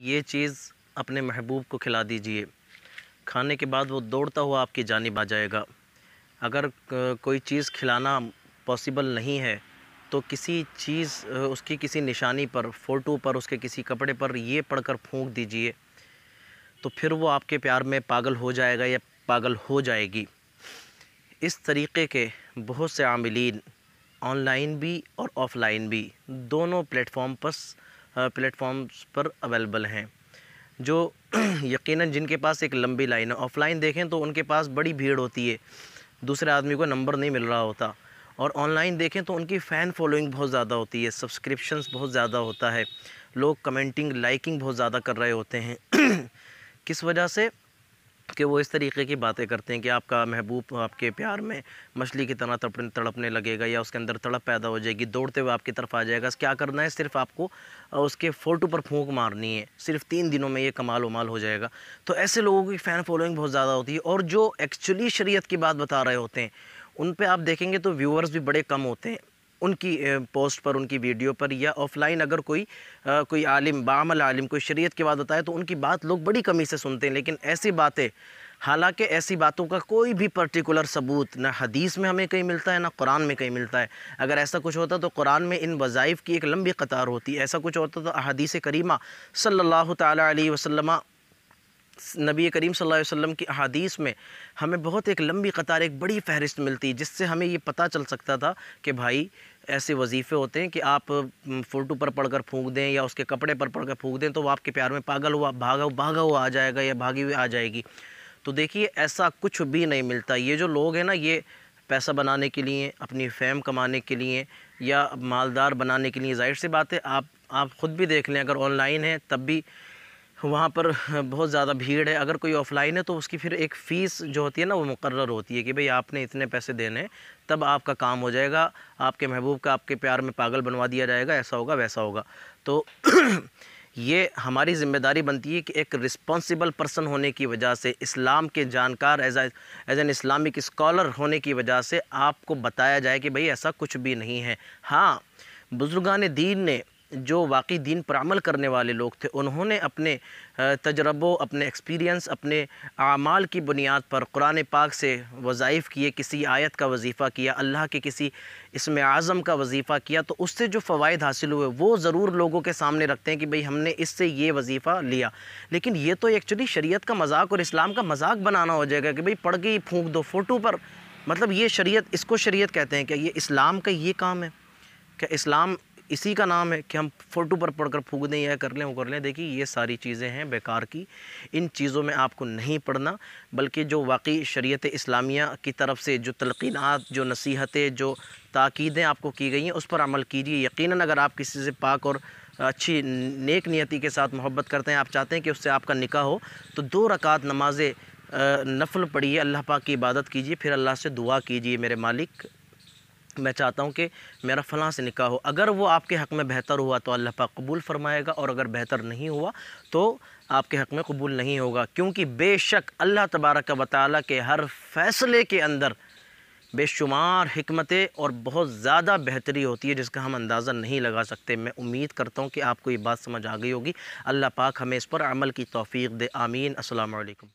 یہ چیز اپنے محبوب کو کھلا دیجئے، کھانے کے بعد وہ دوڑتا ہوا آپ کی جانب آ جائے گا۔ اگر کوئی چیز کھلانا پاسبل نہیں ہے تو کسی چیز اس کی کسی نشانی پر، فوٹو پر، اس کے کسی کپڑے پر یہ پڑھ کر پھونک دیجئے، تو پھر وہ آپ کے پیار میں پاگل ہو جائے گا یا پاگل ہو جائے گی۔ اس طریقے کے بہت سے عاملین آن لائن بھی اور آف لائن بھی دونوں پلیٹ فارمز پر اویلیبل ہیں، جو یقیناً جن کے پاس ایک لمبی لائن ہے۔ آف لائن دیکھیں تو ان کے پاس بڑی بھیڑ ہوتی ہے، دوسرے آدمی کو نمبر نہیں مل رہا ہوتا، اور آن لائن دیکھیں تو ان کی فین فالوئنگ بہت زیادہ ہوتی ہے، سبسکرپشنز بہت زیادہ ہوتا ہے، لوگ کمنٹنگ، لائکنگ بہت زیادہ کر رہے ہوتے ہیں۔ کس وجہ سے؟ کہ وہ اس طریقے کی باتیں کرتے ہیں کہ آپ کا محبوب آپ کے پیار میں مچھلی کی طرح تڑپنے لگے گا، یا اس کے اندر تڑپ پیدا ہو جائے گی، دوڑتے ہوئے آپ کی طرف آ جائے گا۔ کیا کرنا ہے؟ صرف آپ کو اس کے فوٹو پر پھونک مارنی ہے، صرف 3 دنوں میں یہ کمال و مال ہو جائے گا۔ تو ایسے لوگوں کی فین فالوئنگ بہت زیادہ ہوتی ہے، اور جو ایکچولی شریعت کی بات بتا رہے ہوتے ہیں ان پہ آپ دیکھیں گے تو ویورز بھی بڑے کم ہوتے ہیں ان کی پوسٹ پر، ان کی ویڈیو پر، یا آف لائن اگر کوئی عالم، بعمل عالم کوئی شریعت کی بات بتائے تو ان کی بات لوگ بڑی کمی سے سنتے ہیں۔ لیکن ایسی باتیں، حالانکہ ایسی باتوں کا کوئی بھی پرٹیکولر ثبوت نہ حدیث میں ہمیں کہیں ملتا ہے، نہ قرآن میں کہیں ملتا ہے۔ اگر ایسا کچھ ہوتا تو قرآن میں ان وظائف کی ایک لمبی قطار ہوتی ہے، ایسا کچھ ہوتا تو احادیث کریمہ صلی اللہ تعالیٰ علیہ وسلم، نبی کریم صلی اللہ علیہ وسلم کی احادیث میں ہمیں بہت ایک لمبی قطار، ایک بڑی فہرست ملتی ہے، جس سے ہمیں یہ پتہ چل سکتا تھا کہ بھائی ایسے وظیفے ہوتے ہیں کہ آپ فوٹو پر پڑھ کر پھونک دیں یا اس کے کپڑے پر پڑھ کر پھونک دیں تو وہ آپ کے پیار میں پاگل ہوا، بھاگا ہوا آ جائے گا یا بھاگی ہوئی آ جائے گی۔ تو دیکھیے ایسا کچھ بھی نہیں ملتا۔ یہ جو لوگ ہیں نا، یہ پیسہ بنانے کے لیے، اپنی فیم کمانے کے لیے یا مالدار بنانے کے لیے، ظاہر سی بات ہے آپ خود بھی دیکھ لیں، اگر آن لائن ہے تب بھی وہاں پر بہت زیادہ بھیڑ ہے، اگر کوئی آف لائن ہے تو اس کی پھر ایک فیس جو ہوتی ہے نا وہ مقرر ہوتی ہے کہ بھئی آپ نے اتنے پیسے دینے ہیں تب آپ کا کام ہو جائے گا، آپ کے محبوب کا آپ کے پیار میں پاگل بنوا دیا جائے گا، ایسا ہوگا ویسا ہوگا۔ تو یہ ہماری ذمہ داری بنتی ہے کہ ایک رسپانسیبل پرسن ہونے کی وجہ سے، اسلام کے جانکار، ایز این اسلامک اسکالر ہونے کی وجہ سے آپ کو بتایا جائے کہ بھئی ایسا کچھ بھی نہیں ہے۔ ہاں، بزرگان دین نے، جو واقعی دین پر عمل کرنے والے لوگ تھے، انہوں نے اپنے تجربوں، اپنے ایکسپیرینس، اپنے اعمال کی بنیاد پر قرآن پاک سے وظائف کیے، کسی آیت کا وظیفہ کیا، اللہ کے کسی اسم اعظم کا وظیفہ کیا، تو اس سے جو فوائد حاصل ہوئے وہ ضرور لوگوں کے سامنے رکھتے ہیں کہ بھئی ہم نے اس سے یہ وظیفہ لیا۔ لیکن یہ تو ایکچولی شریعت کا مذاق اور اسلام کا مذاق بنانا ہو جائے گا کہ بھئی پڑھ کے ہی پھونک دو فوٹو پر۔ مطلب یہ شریعت، اس کو شریعت کہتے ہیں؟ کہ یہ اسلام کا یہ کام ہے؟ کہ اسلام اسی کا نام ہے کہ ہم فوٹو پر پڑھ کر پھونک دیں، یا کر لیں وہ کر لیں؟ دیکھیے یہ ساری چیزیں ہیں بیکار کی، ان چیزوں میں آپ کو نہیں پڑھنا، بلکہ جو واقعی شریعت اسلامیہ کی طرف سے جو تلقینات، جو نصیحتیں، جو تاکیدیں آپ کو کی گئی ہیں اس پر عمل کیجیے۔ یقیناً اگر آپ کسی سے پاک اور اچھی نیک نیتی کے ساتھ محبت کرتے ہیں، آپ چاہتے ہیں کہ اس سے آپ کا نکاح ہو، تو 2 رکعت نماز نفل پڑھیے، اللہ پاک کی عبادت کیجیے، پھر اللہ سے دعا کیجیے، میرے مالک میں چاہتا ہوں کہ میرا فلاں سے نکاح ہو۔ اگر وہ آپ کے حق میں بہتر ہوا تو اللہ پاک قبول فرمائے گا، اور اگر بہتر نہیں ہوا تو آپ کے حق میں قبول نہیں ہوگا، کیونکہ بے شک اللہ تبارک و تعالیٰ کے ہر فیصلے کے اندر بے شمار حکمتیں اور بہت زیادہ بہتری ہوتی ہے جس کا ہم اندازہ نہیں لگا سکتے۔ میں امید کرتا ہوں کہ آپ کو یہ بات سمجھ آ گئی ہوگی۔ اللہ پاک ہمیں اس پر عمل کی توفیق دے، آمین۔ السلام علیکم۔